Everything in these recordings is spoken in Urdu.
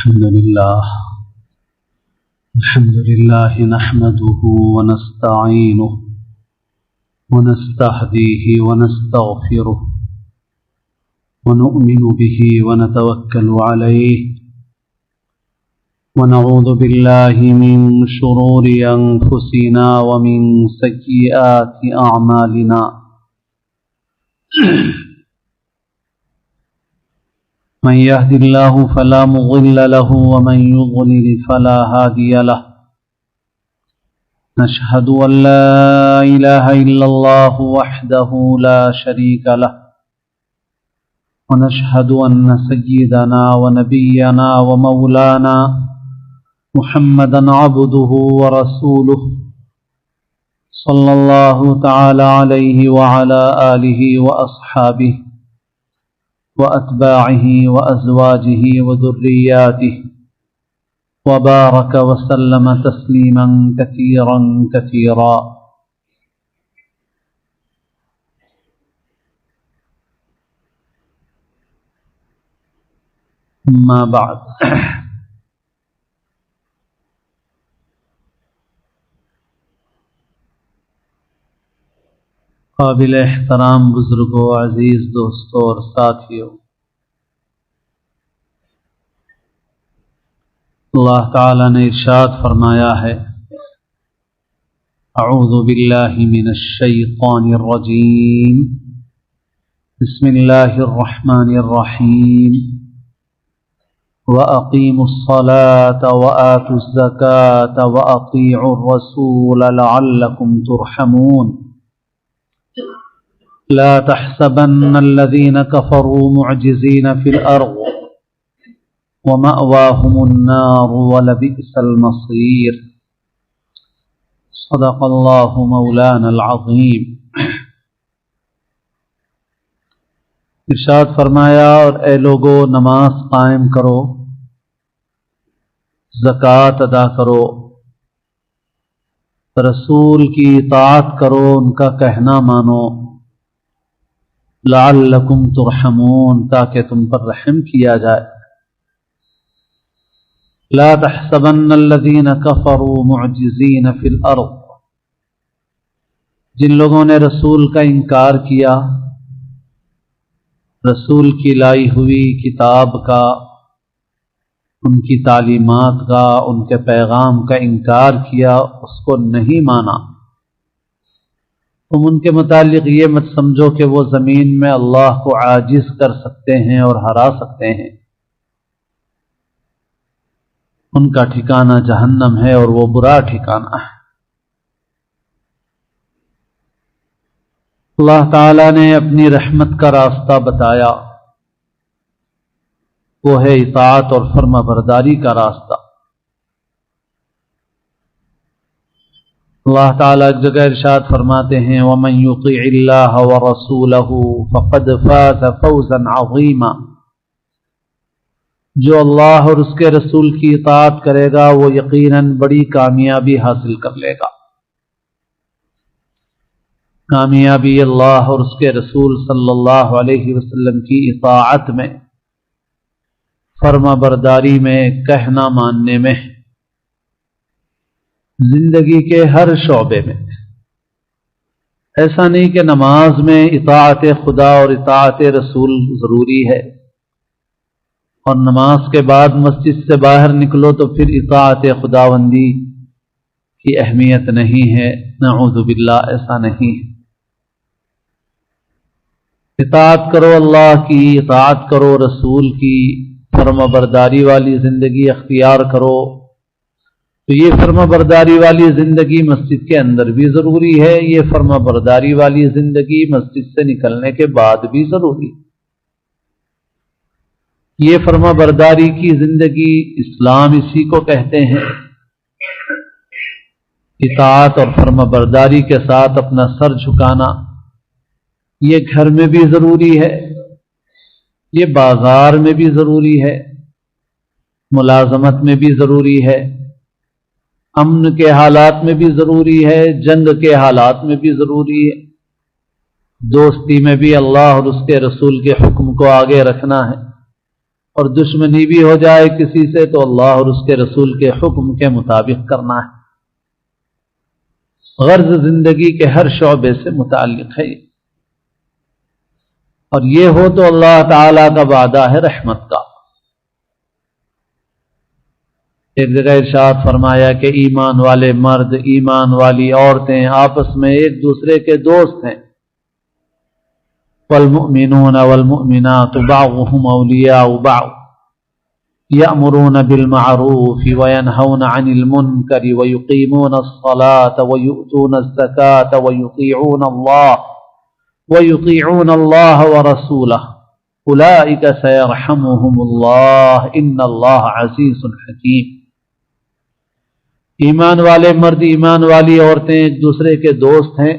الحمد لله نحمده ونستعينه ونستهديه ونستغفره ونؤمن به ونتوكل عليه ونعوذ بالله من شرور أنفسنا ومن سيئات أعمالنا من يهد الله فلا مضل له ومن يضلل فلا هادي له نشهد أن لا إله إلا الله وحده لا شريك له ونشهد أن سيدنا ونبينا ومولانا محمدا عبده ورسوله صلى الله تعالى عليه وعلى آله وأصحابه وأتباعه وأزواجه وذرياته وبارك وسلم تسليما كثيرا كثيرا. أما بعد، قابل احترام بزرگوں، عزیز دوستوں اور ساتھیوں، اللہ تعالی نے ارشاد فرمایا ہے: اعوذ باللہ من الشیطان الرجیم، بسم اللہ الرحمن الرحیم، وَأَقِيمُوا الصَّلَاةَ وَآتُوا الزَّكَاةَ وَأَطِيعُوا الرَّسُولَ لَعَلَّكُمْ تُرْحَمُونَ. لا تحسبن الذين كفروا معجزين في الأرض ومأواهم النار ولبئس المصير. صدق الله مولانا العظيم. ارشاد فرمایا: اور اے لوگو، نماز قائم کرو، زکوٰۃ ادا کرو، رسول کی اطاعت کرو، ان کا کہنا مانو، لعلکم ترحمون، تاکہ تم پر رحم کیا جائے. لا تحسبن الذین کفروا معجزین فی الارض، جن لوگوں نے رسول کا انکار کیا، رسول کی لائی ہوئی کتاب کا، ان کی تعلیمات کا، ان کے پیغام کا انکار کیا، اس کو نہیں مانا، تم ان کے متعلق یہ مت سمجھو کہ وہ زمین میں اللہ کو عاجز کر سکتے ہیں اور ہرا سکتے ہیں. ان کا ٹھکانہ جہنم ہے اور وہ برا ٹھکانہ ہے. اللہ تعالی نے اپنی رحمت کا راستہ بتایا، وہ ہے اطاعت اور فرما برداری کا راستہ. اللہ تعالیٰ ایک جگہ ارشاد فرماتے ہیں: وَمَن يُطِعِ اللَّهَ وَرَسُولَهُ فَقَدْ فَازَ فَوْزًا عَظِيمًا. جو اللہ اور اس کے رسول کی اطاعت کرے گا وہ یقیناً بڑی کامیابی حاصل کر لے گا. کامیابی اللہ اور اس کے رسول صلی اللہ علیہ وسلم کی اطاعت میں، فرما برداری میں، کہنا ماننے میں، زندگی کے ہر شعبے میں. ایسا نہیں کہ نماز میں اطاعت خدا اور اطاعت رسول ضروری ہے اور نماز کے بعد مسجد سے باہر نکلو تو پھر اطاعت خداوندی کی اہمیت نہیں ہے. نعوذ باللہ، ایسا نہیں ہے. اطاعت کرو اللہ کی، اطاعت کرو رسول کی، فرما برداری والی زندگی اختیار کرو. تو یہ فرما برداری والی زندگی مسجد کے اندر بھی ضروری ہے، یہ فرما برداری والی زندگی مسجد سے نکلنے کے بعد بھی ضروری. یہ فرما برداری کی زندگی، اسلام اسی کو کہتے ہیں. اطاعت اور فرما برداری کے ساتھ اپنا سر جھکانا، یہ گھر میں بھی ضروری ہے، یہ بازار میں بھی ضروری ہے، ملازمت میں بھی ضروری ہے، امن کے حالات میں بھی ضروری ہے، جنگ کے حالات میں بھی ضروری ہے، دوستی میں بھی اللہ اور اس کے رسول کے حکم کو آگے رکھنا ہے، اور دشمنی بھی ہو جائے کسی سے تو اللہ اور اس کے رسول کے حکم کے مطابق کرنا ہے. غرض زندگی کے ہر شعبے سے متعلق ہے. اور یہ ہو تو اللہ تعالی کا وعدہ ہے رحمت کا. ایک جگہ ارشاد فرمایا کہ ایمان والے مرد ایمان والی عورتیں آپس میں ایک دوسرے کے دوست ہیں. والمؤمنون والمؤمنات بعضهم اولیاء بعض یأمرون بالمعروف وینہون عن المنکر ویقیمون الصلاة ویؤتون الزکاة ویطیعون اللہ ورسولہ اولئک سیرحمهم اللہ ان اللہ عزیز حکیم. ایمان والے مرد ایمان والی عورتیں ایک دوسرے کے دوست ہیں،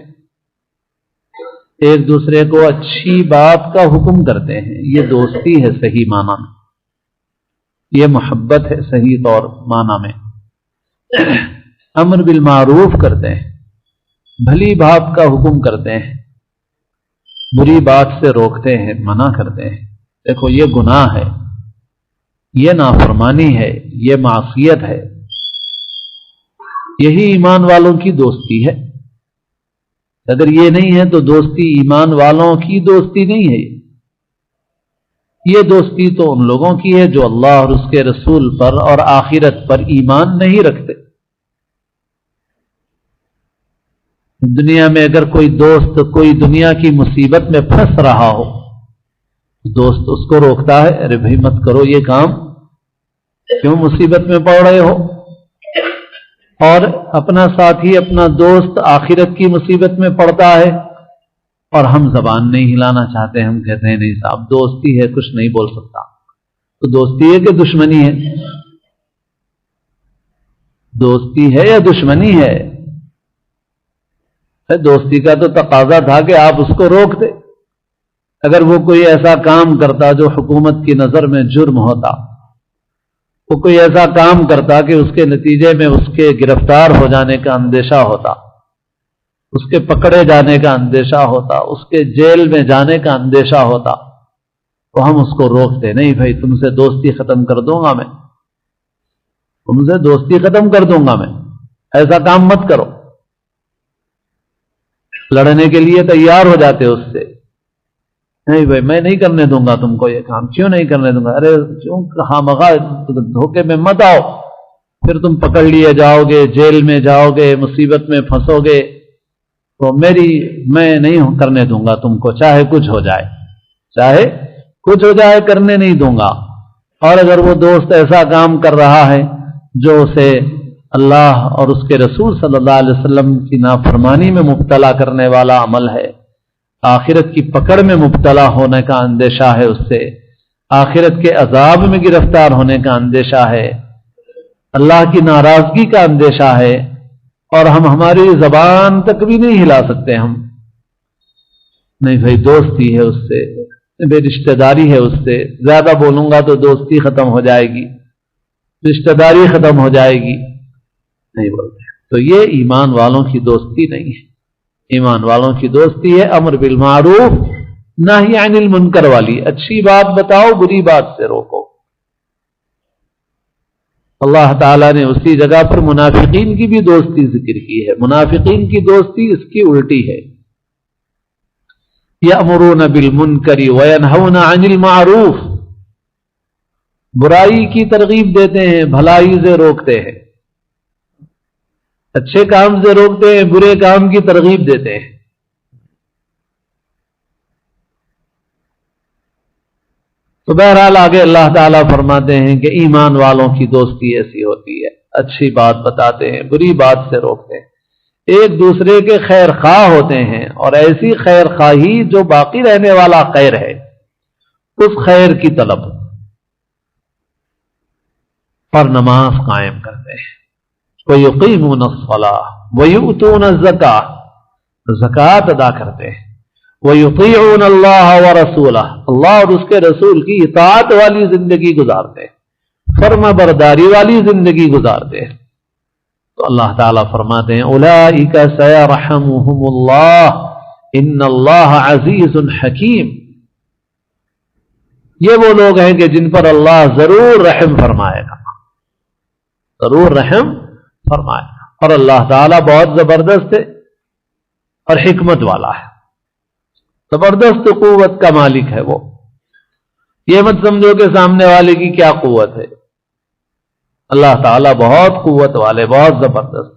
ایک دوسرے کو اچھی بات کا حکم کرتے ہیں. یہ دوستی ہے صحیح معنی میں، یہ محبت ہے صحیح طور معنی میں. امر بالمعروف کرتے ہیں، بھلی بات کا حکم کرتے ہیں، بری بات سے روکتے ہیں، منع کرتے ہیں. دیکھو یہ گناہ ہے، یہ نافرمانی ہے، یہ معصیت ہے. یہی ایمان والوں کی دوستی ہے. اگر یہ نہیں ہے تو دوستی ایمان والوں کی دوستی نہیں ہے. یہ دوستی تو ان لوگوں کی ہے جو اللہ اور اس کے رسول پر اور آخرت پر ایمان نہیں رکھتے. دنیا میں اگر کوئی دوست کوئی دنیا کی مصیبت میں پھنس رہا ہو، دوست اس کو روکتا ہے، ارے بھائی مت کرو یہ کام، کیوں مصیبت میں پڑ رہے ہو؟ اور اپنا ساتھی اپنا دوست آخرت کی مصیبت میں پڑتا ہے اور ہم زبان نہیں ہلانا چاہتے. ہم کہتے ہیں نہیں صاحب دوستی ہے کچھ نہیں بول سکتا. تو دوستی ہے کہ دشمنی ہے؟ دوستی ہے یا دشمنی ہے؟ دوستی کا تو تقاضا تھا کہ آپ اس کو روک دیں. اگر وہ کوئی ایسا کام کرتا جو حکومت کی نظر میں جرم ہوتا، وہ کوئی ایسا کام کرتا کہ اس کے نتیجے میں اس کے گرفتار ہو جانے کا اندیشہ ہوتا، اس کے پکڑے جانے کا اندیشہ ہوتا، اس کے جیل میں جانے کا اندیشہ ہوتا، تو ہم اس کو روکتے. نہیں بھائی تم سے دوستی ختم کر دوں گا میں، تم سے دوستی ختم کر دوں گا میں، ایسا کام مت کرو. لڑنے کے لیے تیار ہو جاتے اس سے. نہیں بھائی میں نہیں کرنے دوں گا تم کو یہ کام. کیوں نہیں کرنے دوں گا؟ ارے کیوں خامخواہ دھوکے میں مت آؤ، پھر تم پکڑ لیے جاؤ گے، جیل میں جاؤ گے، مصیبت میں پھنسو گے. تو میں نہیں کرنے دوں گا تم کو، چاہے کچھ ہو جائے، چاہے کچھ ہو جائے کرنے نہیں دوں گا. اور اگر وہ دوست ایسا کام کر رہا ہے جو اسے اللہ اور اس کے رسول صلی اللہ علیہ وسلم کی نافرمانی میں مبتلا کرنے والا عمل ہے، آخرت کی پکڑ میں مبتلا ہونے کا اندیشہ ہے، اس سے آخرت کے عذاب میں گرفتار ہونے کا اندیشہ ہے، اللہ کی ناراضگی کا اندیشہ ہے، اور ہم ہماری زبان تک بھی نہیں ہلا سکتے. ہم نہیں بھائی دوستی ہے اس سے، بے رشتہ داری ہے اس سے، زیادہ بولوں گا تو دوستی ختم ہو جائے گی، رشتہ داری ختم ہو جائے گی، نہیں بولتے. تو یہ ایمان والوں کی دوستی نہیں ہے. ایمان والوں کی دوستی ہے امر بالمعروف نہی عن المنکر والی، اچھی بات بتاؤ بری بات سے روکو. اللہ تعالیٰ نے اسی جگہ پر منافقین کی بھی دوستی ذکر کی ہے. منافقین کی دوستی اس کی الٹی ہے. یأمرون بالمنکر وینہون عن المعروف، برائی کی ترغیب دیتے ہیں، بھلائی سے روکتے ہیں، اچھے کام سے روکتے ہیں، برے کام کی ترغیب دیتے ہیں. تو بہرحال آگے اللہ تعالیٰ فرماتے ہیں کہ ایمان والوں کی دوستی ایسی ہوتی ہے، اچھی بات بتاتے ہیں، بری بات سے روکتے ہیں، ایک دوسرے کے خیر خواہ ہوتے ہیں، اور ایسی خیر خواہی جو باقی رہنے والا خیر ہے اس خیر کی طلب، اور نماز قائم کرتے ہیں. وَيُقِيمُونَ الصَّلَاةَ وَيُؤْتُونَ الزَّكَاةَ، زکوٰۃ ادا کرتے ہیں. وَيُطِيعُونَ اللَّهَ وَرَسُولَهُ، اللہ اور اس کے رسول کی اطاعت والی زندگی گزارتے ہیں، فرما برداری والی زندگی گزارتے ہیں. تو اللہ تعالیٰ فرماتے ہیں اولئک سیرحمهم اللہ ان اللہ عزیز حکیم. یہ وہ لوگ ہیں کہ جن پر اللہ ضرور رحم فرمائے گا، ضرور رحم فرمائے گا۔ اور اللہ تعالیٰ بہت زبردست ہے اور حکمت والا ہے، زبردست قوت کا مالک ہے وہ۔ یہ مت سمجھو کہ سامنے والے کی کیا قوت ہے، اللہ تعالیٰ بہت قوت والے، بہت زبردست۔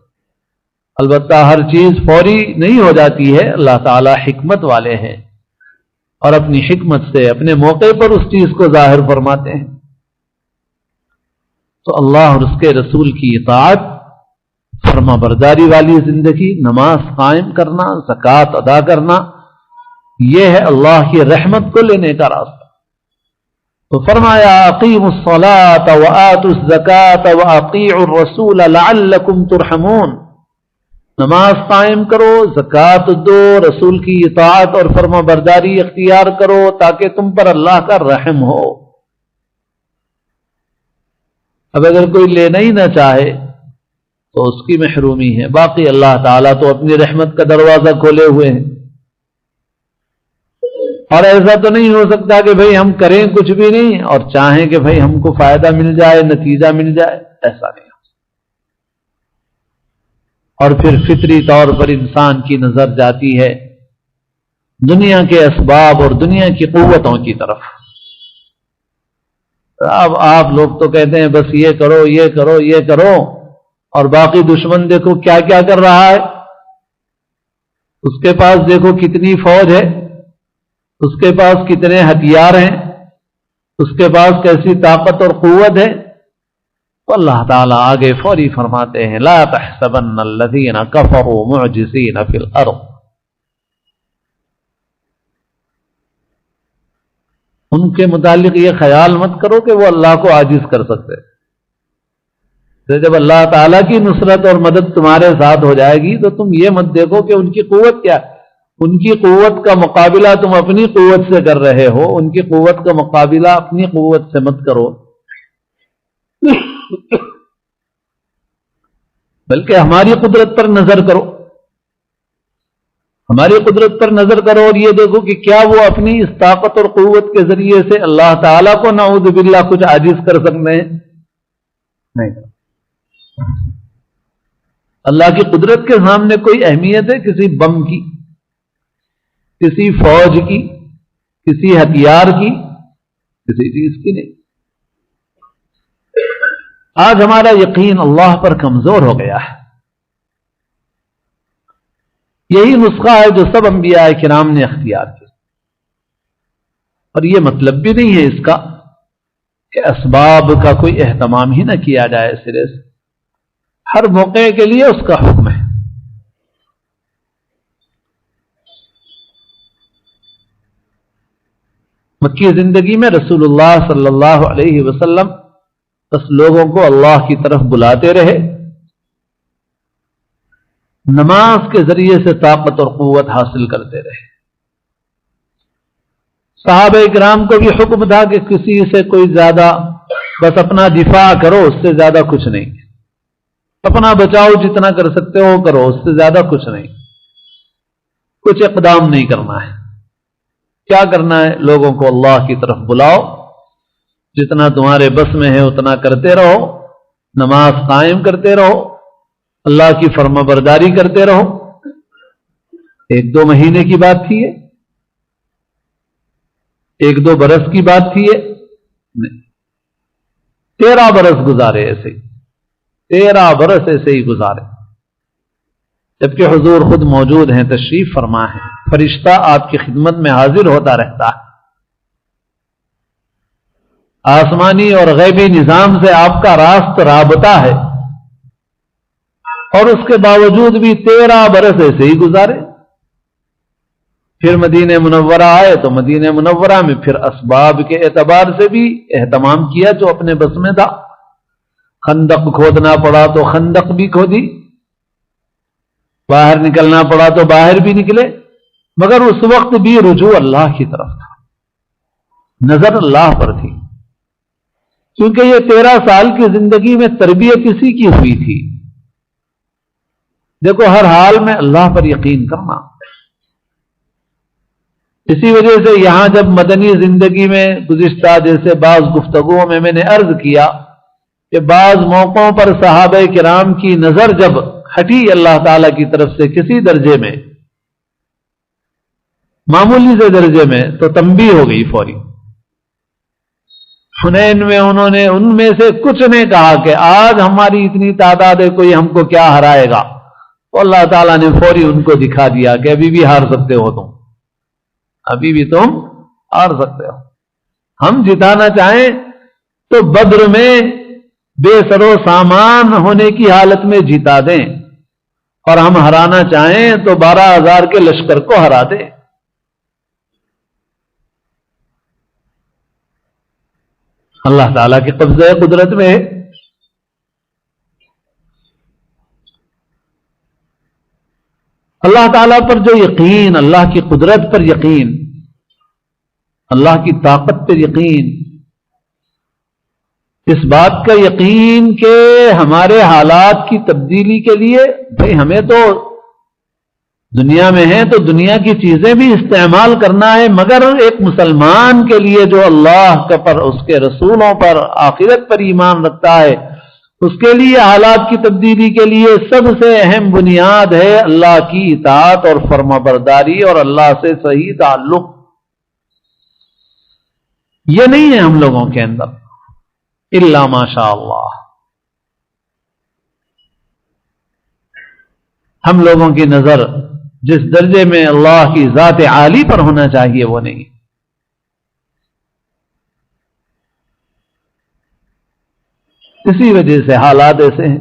البتہ ہر چیز فوری نہیں ہو جاتی ہے، اللہ تعالیٰ حکمت والے ہیں اور اپنی حکمت سے اپنے موقع پر اس چیز کو ظاہر فرماتے ہیں۔ تو اللہ اور اس کے رسول کی اطاعت، فرما برداری والی زندگی، نماز قائم کرنا، زکوٰۃ ادا کرنا، یہ ہے اللہ کی رحمت کو لینے کا راستہ۔ تو فرمایا اقیموا الصلاۃ وآتوا الزکاۃ واطیعوا الرسول لعلکم ترحمون، نماز قائم کرو، زکوٰۃ دو، رسول کی اطاعت اور فرما برداری اختیار کرو تاکہ تم پر اللہ کا رحم ہو۔ اب اگر کوئی لینا ہی نہ چاہے تو اس کی محرومی ہے، باقی اللہ تعالیٰ تو اپنی رحمت کا دروازہ کھولے ہوئے ہیں۔ اور ایسا تو نہیں ہو سکتا کہ بھئی ہم کریں کچھ بھی نہیں اور چاہیں کہ بھئی ہم کو فائدہ مل جائے، نتیجہ مل جائے، ایسا نہیں۔ اور پھر فطری طور پر انسان کی نظر جاتی ہے دنیا کے اسباب اور دنیا کی قوتوں کی طرف۔ اب آپ لوگ تو کہتے ہیں بس یہ کرو، یہ کرو، یہ کرو، اور باقی دشمن دیکھو کیا کیا کر رہا ہے، اس کے پاس دیکھو کتنی فوج ہے، اس کے پاس کتنے ہتھیار ہیں، اس کے پاس کیسی طاقت اور قوت ہے۔ تو اللہ تعالیٰ آگے فوری فرماتے ہیں لا تحسبن الذین کفروا معجزین فی الارض، ان کے متعلق یہ خیال مت کرو کہ وہ اللہ کو عاجز کر سکتے۔ تو جب اللہ تعالیٰ کی نصرت اور مدد تمہارے ساتھ ہو جائے گی تو تم یہ مت دیکھو کہ ان کی قوت کیا ہے، ان کی قوت کا مقابلہ تم اپنی قوت سے کر رہے ہو، ان کی قوت کا مقابلہ اپنی قوت سے مت کرو، بلکہ ہماری قدرت پر نظر کرو، ہماری قدرت پر نظر کرو اور یہ دیکھو کہ کیا وہ اپنی اس طاقت اور قوت کے ذریعے سے اللہ تعالیٰ کو نعوذ باللہ کچھ عاجز کر سکتے ہیں؟ نہیں۔ اللہ کی قدرت کے سامنے کوئی اہمیت ہے کسی بم کی، کسی فوج کی، کسی ہتھیار کی، کسی چیز کی نہیں۔ آج ہمارا یقین اللہ پر کمزور ہو گیا ہے۔ یہی نسخہ ہے جو سب انبیاء کرام نے اختیار کیا، اور یہ مطلب بھی نہیں ہے اس کا کہ اسباب کا کوئی اہتمام ہی نہ کیا جائے سرے سے، ہر موقع کے لیے اس کا حکم ہے۔ مکی زندگی میں رسول اللہ صلی اللہ علیہ وسلم بس لوگوں کو اللہ کی طرف بلاتے رہے، نماز کے ذریعے سے طاقت اور قوت حاصل کرتے رہے۔ صحابہ کرام کو بھی حکم تھا کہ کسی سے کوئی زیادہ، بس اپنا دفاع کرو، اس سے زیادہ کچھ نہیں، اپنا بچاؤ جتنا کر سکتے ہو کرو، اس سے زیادہ کچھ نہیں، کچھ اقدام نہیں کرنا ہے۔ کیا کرنا ہے؟ لوگوں کو اللہ کی طرف بلاؤ، جتنا تمہارے بس میں ہے اتنا کرتے رہو، نماز قائم کرتے رہو، اللہ کی فرما برداری کرتے رہو۔ 1-2 مہینے کی بات تھی، 1-2 برس کی بات تھی، نہیں، 13 برس گزارے ایسے ہی، 13 برس ایسے ہی گزارے، جبکہ حضور خود موجود ہیں، تشریف فرما ہے، فرشتہ آپ کی خدمت میں حاضر ہوتا رہتا ہے، آسمانی اور غیبی نظام سے آپ کا راست رابطہ ہے، اور اس کے باوجود بھی 13 برس ایسے ہی گزارے۔ پھر مدینہ منورہ آئے تو مدینہ منورہ میں پھر اسباب کے اعتبار سے بھی اہتمام کیا جو اپنے بس میں تھا، خندق کھودنا پڑا تو خندق بھی کھودی، باہر نکلنا پڑا تو باہر بھی نکلے، مگر اس وقت بھی رجوع اللہ کی طرف تھا، نظر اللہ پر تھی، کیونکہ یہ 13 سال کی زندگی میں تربیت اسی کی ہوئی تھی۔ دیکھو ہر حال میں اللہ پر یقین کرنا، اسی وجہ سے یہاں جب مدنی زندگی میں گزشتہ جیسے بعض گفتگوؤں میں نے عرض کیا کہ بعض موقعوں پر صحابہ کرام کی نظر جب ہٹی اللہ تعالی کی طرف سے کسی درجے میں، معمولی سے درجے میں، تو تنبیہ ہو گئی فوری۔ حنین میں انہوں نے ان میں سے کچھ نے کہا کہ آج ہماری اتنی تعداد ہے، کوئی ہم کو کیا ہرائے گا؟ تو اللہ تعالیٰ نے فوری ان کو دکھا دیا کہ ابھی بھی ہار سکتے ہو تم، ابھی بھی تم ہار سکتے ہو۔ ہم جتانا چاہیں تو بدر میں بے سر و سامان ہونے کی حالت میں جتا دیں، اور ہم ہرانا چاہیں تو 12,000 کے لشکر کو ہرا دیں۔ اللہ تعالیٰ کے قبضہ قدرت میں ہے۔ اللہ تعالیٰ پر جو یقین، اللہ کی قدرت پر یقین، اللہ کی طاقت پر یقین، اس بات کا یقین کہ ہمارے حالات کی تبدیلی کے لیے بھئی ہمیں تو دنیا میں ہیں تو دنیا کی چیزیں بھی استعمال کرنا ہے، مگر ایک مسلمان کے لیے جو اللہ کا پر، اس کے رسولوں پر، آخرت پر ایمان رکھتا ہے، اس کے لیے حالات کی تبدیلی کے لیے سب سے اہم بنیاد ہے اللہ کی اطاعت اور فرما برداری اور اللہ سے صحیح تعلق۔ یہ نہیں ہے ہم لوگوں کے اندر، الا ماشاء اللہ۔ ہم لوگوں کی نظر جس درجے میں اللہ کی ذات عالی پر ہونا چاہیے وہ نہیں۔ اسی وجہ سے حالات ایسے ہیں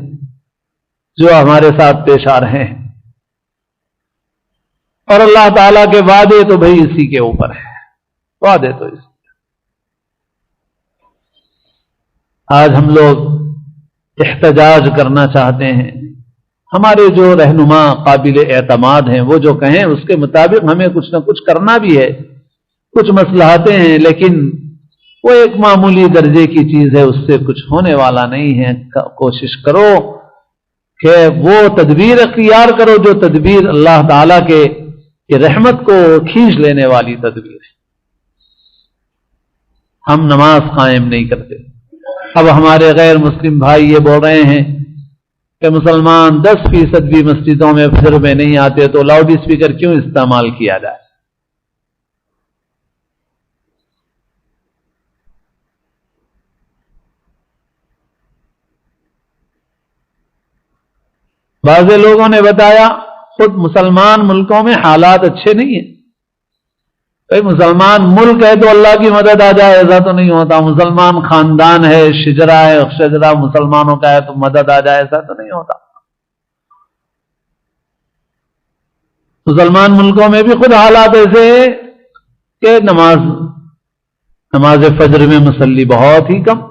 جو ہمارے ساتھ پیش آ رہے ہیں، اور اللہ تعالیٰ کے وعدے تو بھئی اسی کے اوپر ہے، وعدے تو اسی۔ آج ہم لوگ احتجاج کرنا چاہتے ہیں، ہمارے جو رہنما قابل اعتماد ہیں وہ جو کہیں اس کے مطابق ہمیں کچھ نہ کچھ کرنا بھی ہے، کچھ مصلحتیں ہیں، لیکن وہ ایک معمولی درجے کی چیز ہے، اس سے کچھ ہونے والا نہیں ہے۔ کوشش کرو کہ وہ تدبیر اختیار کرو جو تدبیر اللہ تعالیٰ کے رحمت کو کھینچ لینے والی تدبیر ہے۔ ہم نماز قائم نہیں کرتے، اب ہمارے غیر مسلم بھائی یہ بول رہے ہیں کہ مسلمان 10% بھی مسجدوں میں فجر میں نہیں آتے تو لاؤڈ اسپیکر کیوں استعمال کیا جائے؟ بعض لوگوں نے بتایا خود مسلمان ملکوں میں حالات اچھے نہیں ہیں۔ بھئی مسلمان ملک ہے تو اللہ کی مدد آ جائے ایسا تو نہیں ہوتا، مسلمان خاندان ہے، شجرا ہے، شجرا مسلمانوں کا ہے تو مدد آ جائے ایسا تو نہیں ہوتا۔ مسلمان ملکوں میں بھی خود حالات ایسے ہیں کہ نماز فجر میں مصلی بہت ہی کم۔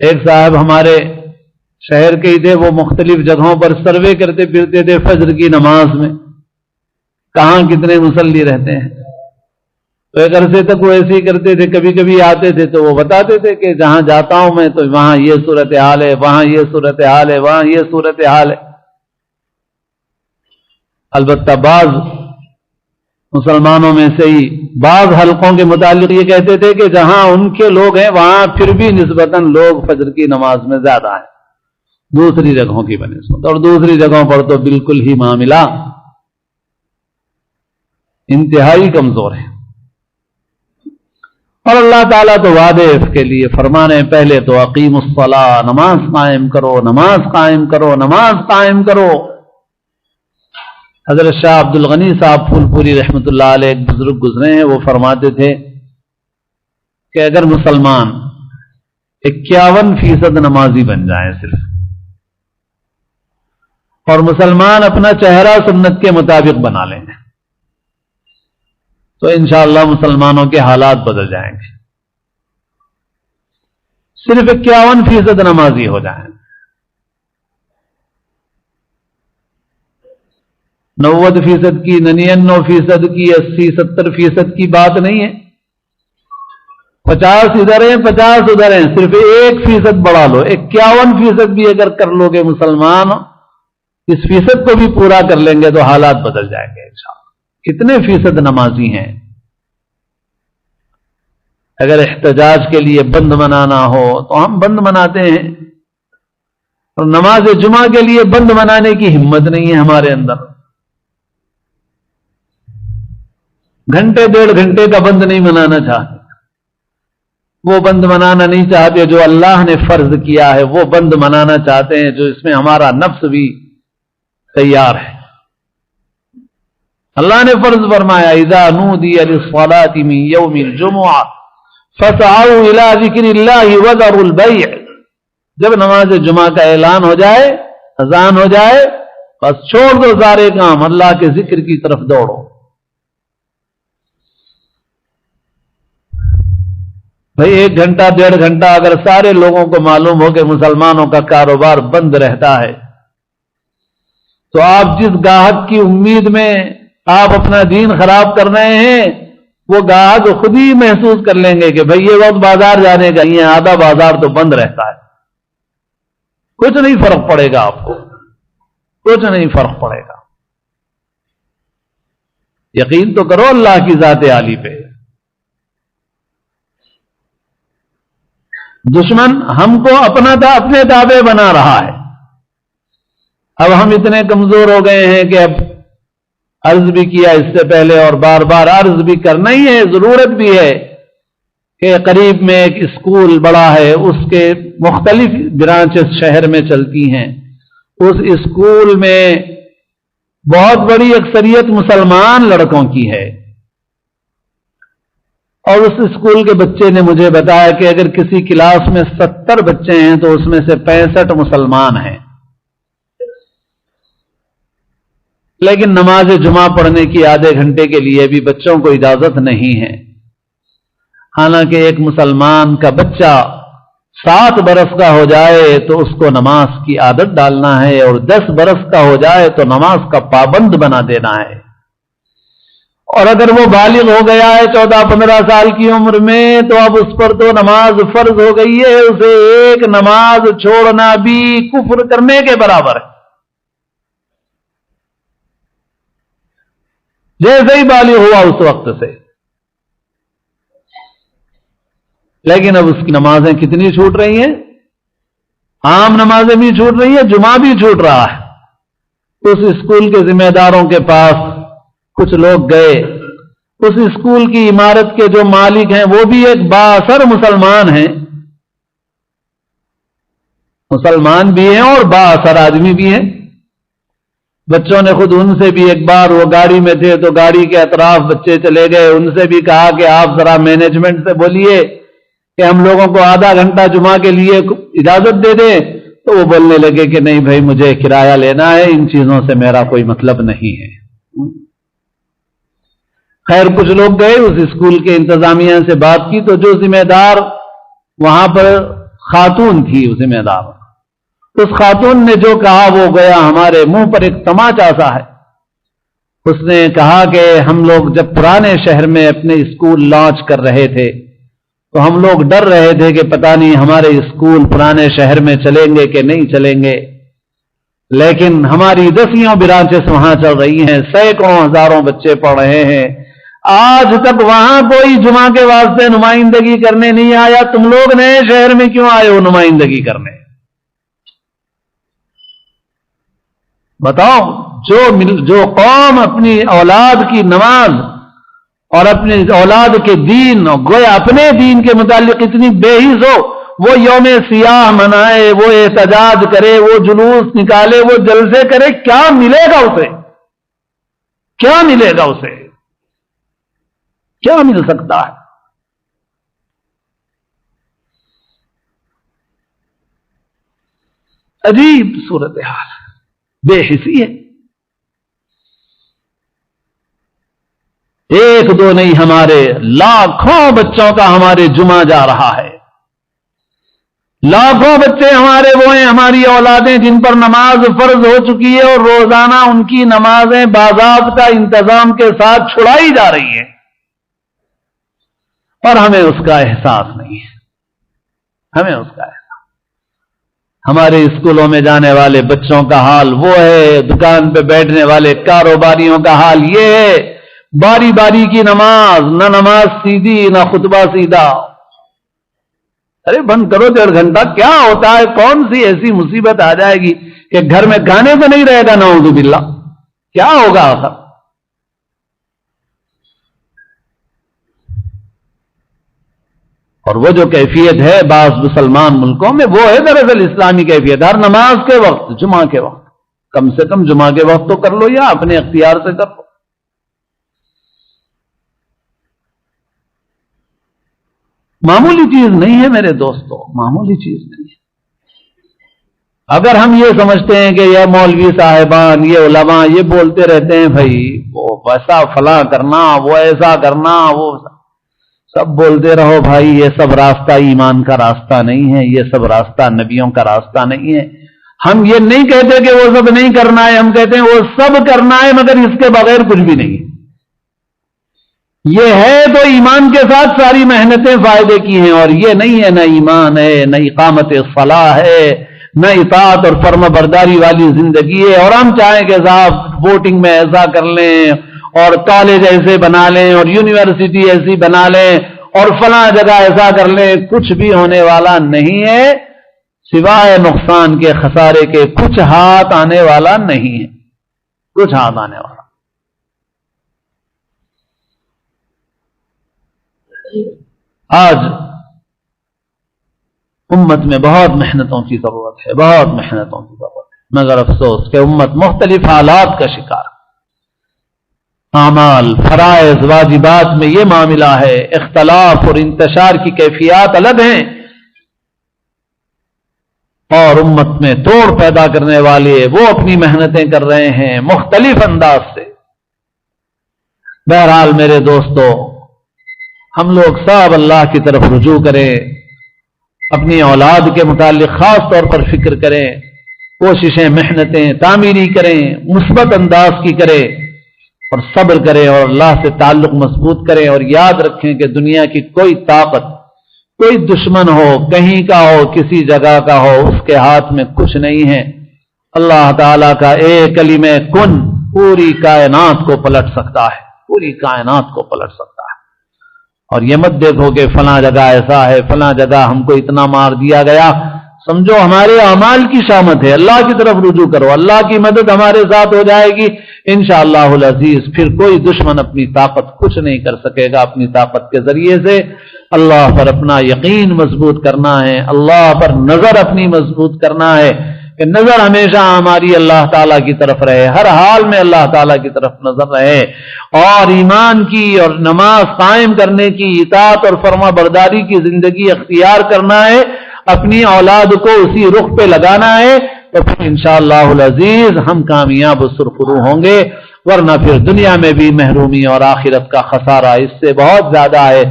ایک صاحب ہمارے شہر کے ہی تھے، وہ مختلف جگہوں پر سروے کرتے پھرتے تھے فجر کی نماز میں کہاں کتنے مصلی رہتے ہیں، تو ایک عرصے تک وہ ایسے ہی کرتے تھے۔ کبھی کبھی آتے تھے تو وہ بتاتے تھے کہ جہاں جاتا ہوں میں تو وہاں یہ صورتحال ہے، وہاں یہ صورتحال ہے، وہاں یہ صورتحال ہے۔ البتہ بعض مسلمانوں میں سے ہی بعض حلقوں کے متعلق یہ کہتے تھے کہ جہاں ان کے لوگ ہیں وہاں پھر بھی نسبتاً لوگ فجر کی نماز میں زیادہ ہیں دوسری جگہوں کی بنسبت، اور دوسری جگہوں پر تو بالکل ہی معاملہ انتہائی کمزور ہے۔ اور اللہ تعالیٰ تو وعدے اس کے لیے فرمانے پہلے تو اقیم الصلاۃ، نماز قائم کرو، نماز قائم کرو، نماز قائم کرو۔ حضرت شاہ عبد الغنی صاحب پھول پوری رحمۃ اللہ علیہ ایک بزرگ گزرے ہیں، وہ فرماتے تھے کہ اگر مسلمان 51% نمازی بن جائیں صرف، اور مسلمان اپنا چہرہ سنت کے مطابق بنا لیں تو انشاءاللہ مسلمانوں کے حالات بدل جائیں گے۔ صرف 51% نمازی ہو جائیں، 90% کی، 99% کی، 80-70% کی بات نہیں ہے۔ 50 ادھر ہیں 50 ادھر ہیں، صرف 1% بڑھا لو، 51% بھی اگر کر لو گے مسلمان اس فیصد کو بھی پورا کر لیں گے تو حالات بدل جائیں گے انشاءاللہ۔ کتنے فیصد نمازی ہیں؟ اگر احتجاج کے لیے بند منانا ہو تو ہم بند مناتے ہیں، اور نماز جمعہ کے لیے بند منانے کی ہمت نہیں ہے ہمارے اندر۔ گھنٹے 1.5 گھنٹے کا بند نہیں منانا چاہتے، وہ بند منانا نہیں چاہتے جو اللہ نے فرض کیا ہے، وہ بند منانا چاہتے ہیں جو اس میں ہمارا نفس بھی تیار ہے۔ اللہ نے فرض فرمایا اذا نودی للصلاة من یوم الجمعہ فسعوا الى ذکر اللہ وذروا البیع، جب نماز جمعہ کا اعلان ہو جائے، اذان ہو جائے، بس چھوڑ دو سارے کام، اللہ کے ذکر کی طرف دوڑو۔ بھئی 1 گھنٹہ 1.5 گھنٹہ اگر سارے لوگوں کو معلوم ہو کہ مسلمانوں کا کاروبار بند رہتا ہے، تو آپ جس گاہک کی امید میں آپ اپنا دین خراب کر رہے ہیں، وہ گاہک خود ہی محسوس کر لیں گے کہ بھئی یہ وقت بازار جانے کا ہی ہے، آدھا بازار تو بند رہتا ہے، کچھ نہیں فرق پڑے گا، آپ کو کچھ نہیں فرق پڑے گا۔ یقین تو کرو اللہ کی ذات عالی پہ۔ دشمن ہم کو اپنے تابع بنا رہا ہے۔ اب ہم اتنے کمزور ہو گئے ہیں کہ اب عرض بھی کیا اس سے پہلے اور بار بار عرض بھی کرنا ہی ہے، ضرورت بھی ہے کہ قریب میں ایک اسکول بڑا ہے، اس کے مختلف برانچز شہر میں چلتی ہیں، اس اسکول میں بہت بڑی اکثریت مسلمان لڑکوں کی ہے، اور اس اسکول کے بچے نے مجھے بتایا کہ اگر کسی کلاس میں 70 بچے ہیں تو اس میں سے 65 مسلمان ہیں، لیکن نماز جمعہ پڑھنے کی آدھے گھنٹے کے لیے بھی بچوں کو اجازت نہیں ہے۔ حالانکہ ایک مسلمان کا بچہ 7 برس کا ہو جائے تو اس کو نماز کی عادت ڈالنا ہے، اور 10 برس کا ہو جائے تو نماز کا پابند بنا دینا ہے۔ اور اگر وہ بالغ ہو گیا ہے 14-15 سال کی عمر میں، تو اب اس پر تو نماز فرض ہو گئی ہے، اسے ایک نماز چھوڑنا بھی کفر کرنے کے برابر ہے۔ جیسے ہی بالغ ہوا اس وقت سے، لیکن اب اس کی نمازیں کتنی چھوٹ رہی ہیں؟ عام نمازیں بھی چھوٹ رہی ہیں، جمعہ بھی چھوٹ رہا ہے۔ اس اسکول کے ذمہ داروں کے پاس کچھ لوگ گئے، اس اسکول کی عمارت کے جو مالک ہیں وہ بھی ایک بااثر مسلمان ہیں، مسلمان بھی ہیں اور بااثر آدمی بھی ہیں۔ بچوں نے خود ان سے بھی ایک بار، وہ گاڑی میں تھے تو گاڑی کے اطراف بچے چلے گئے، ان سے بھی کہا کہ آپ ذرا مینجمنٹ سے بولیے کہ ہم لوگوں کو آدھا گھنٹہ جمعہ کے لیے اجازت دے دیں، تو وہ بولنے لگے کہ نہیں بھائی مجھے کرایہ لینا ہے، ان چیزوں سے میرا کوئی مطلب نہیں ہے۔ خیر کچھ لوگ گئے، اس اسکول کے انتظامیہ سے بات کی، تو جو ذمہ دار وہاں پر خاتون تھی، وہ ذمہ دار، اس خاتون نے جو کہا وہ گیا ہمارے منہ پر ایک تماچا سا ہے۔ اس نے کہا کہ ہم لوگ جب پرانے شہر میں اپنے اسکول لانچ کر رہے تھے تو ہم لوگ ڈر رہے تھے کہ پتہ نہیں ہمارے اسکول پرانے شہر میں چلیں گے کہ نہیں چلیں گے، لیکن ہماری 10 برانچز وہاں چل رہی ہیں، سینکڑوں ہزاروں بچے پڑھ رہے ہیں، آج تک وہاں کوئی جمعہ کے واسطے نمائندگی کرنے نہیں آیا، تم لوگ نئے شہر میں کیوں آئے ہو نمائندگی کرنے؟ بتاؤ، جو قوم اپنی اولاد کی نماز اور اپنی اولاد کے دین، گویا اپنے دین کے متعلق اتنی بے حس ہو، وہ یوم سیاہ منائے، وہ احتجاج کرے، وہ جلوس نکالے، وہ جلسے کرے، کیا ملے گا اسے؟ کیا ملے گا اسے؟ کیا مل سکتا ہے؟ عجیب صورتحال، بے حسی ہے۔ ایک دو نہیں، ہمارے لاکھوں بچوں کا ہمارے جمعہ جا رہا ہے، لاکھوں بچے ہمارے وہ ہیں، ہماری اولادیں جن پر نماز فرض ہو چکی ہے، اور روزانہ ان کی نمازیں باضابطہ انتظام کے ساتھ چھڑائی جا رہی ہیں، اور ہمیں اس کا احساس نہیں ہے، ہمیں اس کا احساس۔ ہمارے اسکولوں میں جانے والے بچوں کا حال وہ ہے، دکان پہ بیٹھنے والے کاروباریوں کا حال یہ ہے، باری باری کی نماز، نہ نماز سیدھی نہ خطبہ سیدھا۔ ارے بند کرو 1.5 گھنٹہ، کیا ہوتا ہے؟ کون سی ایسی مصیبت آ جائے گی کہ گھر میں کھانے تو نہیں رہے گا؟ نعوذ باللہ، کیا ہوگا آخر؟ اور وہ جو کیفیت ہے بعض مسلمان ملکوں میں، وہ ہے دراصل اسلامی کیفیت۔ ہر نماز کے وقت، جمعہ کے وقت، کم سے کم جمعہ کے وقت تو کر لو یا اپنے اختیار سے کر لو۔ معمولی چیز نہیں ہے میرے دوستو، معمولی چیز نہیں ہے۔ اگر ہم یہ سمجھتے ہیں کہ یہ مولوی صاحبان، یہ علماء یہ بولتے رہتے ہیں بھائی وہ ویسا فلاں کرنا، وہ ایسا کرنا، وہ سب بولتے رہو بھائی، یہ سب راستہ ایمان کا راستہ نہیں ہے، یہ سب راستہ نبیوں کا راستہ نہیں ہے۔ ہم یہ نہیں کہتے کہ وہ سب نہیں کرنا ہے، ہم کہتے ہیں وہ سب کرنا ہے مگر اس کے بغیر کچھ بھی نہیں ہے۔ یہ ہے تو ایمان کے ساتھ ساری محنتیں فائدے کی ہیں، اور یہ نہیں ہے، نہ ایمان ہے، نہ اقامت صلاح ہے، نہ اطاعت اور فرما برداری والی زندگی ہے۔ اور ہم چاہیں کہ صاحب ووٹنگ میں ایسا کر لیں اور کالج ایسے بنا لیں اور یونیورسٹی ایسی بنا لیں اور فلاں جگہ ایسا کر لیں، کچھ بھی ہونے والا نہیں ہے سوائے نقصان کے، خسارے کے، کچھ ہاتھ آنے والا نہیں ہے، کچھ ہاتھ آنے والا۔ آج امت میں بہت محنتوں کی ضرورت ہے، بہت محنتوں کی ضرورت ہے، مگر افسوس کہ امت مختلف حالات کا شکار۔ اعمال، فرائض، واجبات میں یہ معاملہ ہے، اختلاف اور انتشار کی کیفیات الگ ہیں، اور امت میں توڑ پیدا کرنے والے وہ اپنی محنتیں کر رہے ہیں مختلف انداز سے۔ بہرحال میرے دوستو، ہم لوگ سب اللہ کی طرف رجوع کریں، اپنی اولاد کے متعلق خاص طور پر فکر کریں، کوششیں محنتیں تعمیری کریں، مثبت انداز کی کریں، اور صبر کریں اور اللہ سے تعلق مضبوط کریں، اور یاد رکھیں کہ دنیا کی کوئی طاقت، کوئی دشمن ہو، کہیں کا ہو، کسی جگہ کا ہو، اس کے ہاتھ میں کچھ نہیں ہے۔ اللہ تعالیٰ کا ایک کلمہ کن پوری کائنات کو پلٹ سکتا ہے، پوری کائنات کو پلٹ سکتا ہے۔ اور یہ مت دیکھو کہ فلاں جگہ ایسا ہے، فلاں جگہ ہم کو اتنا مار دیا گیا، سمجھو ہمارے اعمال کی شامت ہے، اللہ کی طرف رجوع کرو، اللہ کی مدد ہمارے ساتھ ہو جائے گی انشاءاللہ العزیز۔ پھر کوئی دشمن اپنی طاقت کچھ نہیں کر سکے گا۔ اپنی طاقت کے ذریعے سے اللہ پر اپنا یقین مضبوط کرنا ہے، اللہ پر نظر اپنی مضبوط کرنا ہے، کہ نظر ہمیشہ ہماری اللہ تعالیٰ کی طرف رہے، ہر حال میں اللہ تعالیٰ کی طرف نظر رہے، اور ایمان کی اور نماز قائم کرنے کی، اطاعت اور فرما برداری کی زندگی اختیار کرنا ہے، اپنی اولاد کو اسی رخ پہ لگانا ہے، تو پھر انشاءاللہ العزیز ہم کامیاب و سرخرو ہوں گے، ورنہ پھر دنیا میں بھی محرومی اور آخرت کا خسارہ اس سے بہت زیادہ ہے۔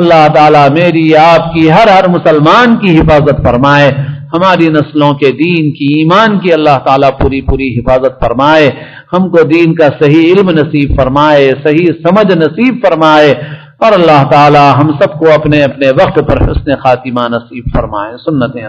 اللہ تعالیٰ میری آپ کی ہر مسلمان کی حفاظت فرمائے، ہماری نسلوں کے دین کی، ایمان کی اللہ تعالیٰ پوری حفاظت فرمائے، ہم کو دین کا صحیح علم نصیب فرمائے، صحیح سمجھ نصیب فرمائے، اور اللہ تعالیٰ ہم سب کو اپنے اپنے وقت پر حسن خاتمہ نصیب فرمائے۔ سنتیں ادا